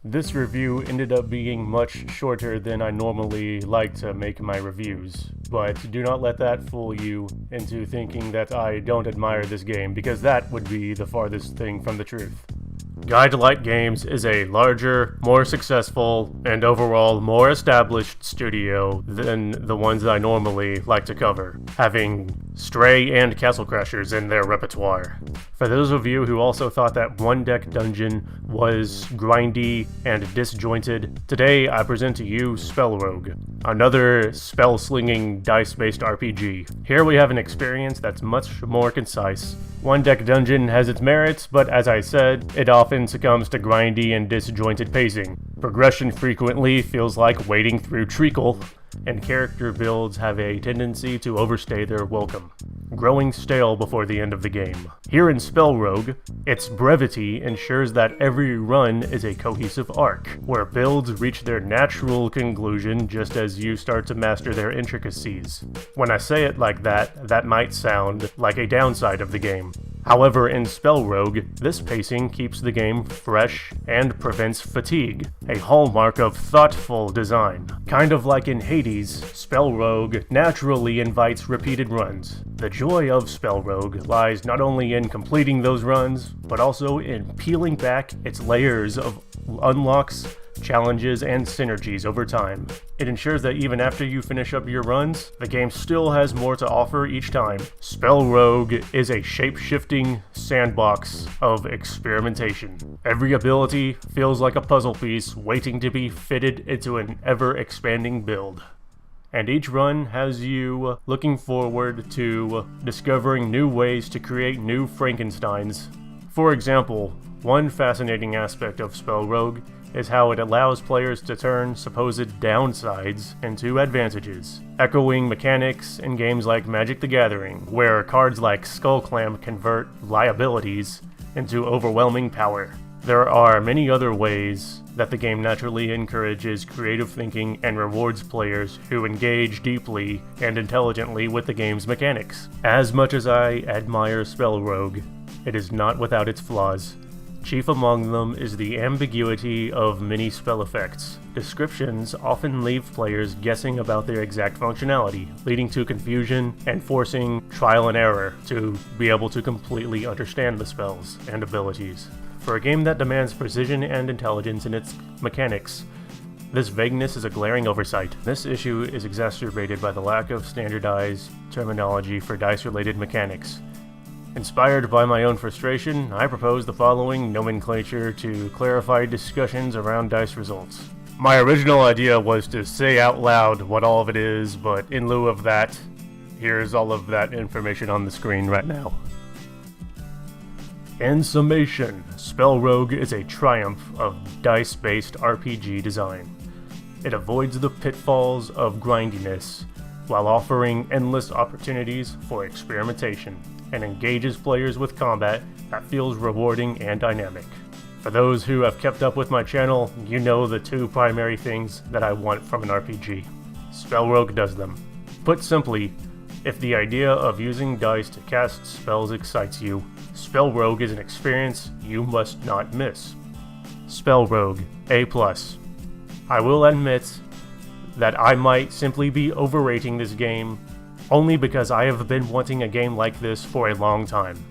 This review ended up being much shorter than I normally like to make my reviews, but do not let that fool you into thinking that I don't admire this game, because that would be the farthest thing from the truth. Guidelight Games is a larger, more successful, and overall more established studio than the ones that I normally like to cover, having Stray and Castle Crashers in their repertoire. For those of you who also thought that One Deck Dungeon was grindy and disjointed, today I present to you SpellRogue, another spell-slinging dice-based RPG. Here we have an experience that's much more concise. One Deck Dungeon has its merits, but as I said, it often succumbs to grindy and disjointed pacing. Progression frequently feels like wading through treacle, and character builds have a tendency to overstay their welcome, growing stale before the end of the game. Here in SpellRogue, its brevity ensures that every run is a cohesive arc, where builds reach their natural conclusion just as you start to master their intricacies. When I say it like that, that might sound like a downside of the game. However, in SpellRogue, this pacing keeps the game fresh and prevents fatigue, a hallmark of thoughtful design. Kind of like in Hades, SpellRogue naturally invites repeated runs. The joy of SpellRogue lies not only in completing those runs, but also in peeling back its layers of unlocks, challenges, and synergies over time. It ensures that even after you finish up your runs, the game still has more to offer each time. SpellRogue is a shape-shifting sandbox of experimentation. Every ability feels like a puzzle piece waiting to be fitted into an ever-expanding build. And each run has you looking forward to discovering new ways to create new Frankensteins. For example, one fascinating aspect of SpellRogue is how it allows players to turn supposed downsides into advantages, echoing mechanics in games like Magic the Gathering, where cards like Skullclamp convert liabilities into overwhelming power. There are many other ways that the game naturally encourages creative thinking and rewards players who engage deeply and intelligently with the game's mechanics. As much as I admire SpellRogue, it is not without its flaws. Chief among them is the ambiguity of many spell effects. Descriptions often leave players guessing about their exact functionality, leading to confusion and forcing trial and error to be able to completely understand the spells and abilities. For a game that demands precision and intelligence in its mechanics, this vagueness is a glaring oversight. This issue is exacerbated by the lack of standardized terminology for dice-related mechanics. Inspired by my own frustration, I propose the following nomenclature to clarify discussions around dice results. My original idea was to say out loud what all of it is, but in lieu of that, here's all of that information on the screen right now. In summation, SpellRogue is a triumph of dice-based RPG design. It avoids the pitfalls of grindiness, while offering endless opportunities for experimentation, and engages players with combat that feels rewarding and dynamic. For those who have kept up with my channel, you know the two primary things that I want from an RPG. SpellRogue does them. Put simply, if the idea of using dice to cast spells excites you, SpellRogue is an experience you must not miss. SpellRogue A+. I will admit that I might simply be overrating this game, only because I have been wanting a game like this for a long time.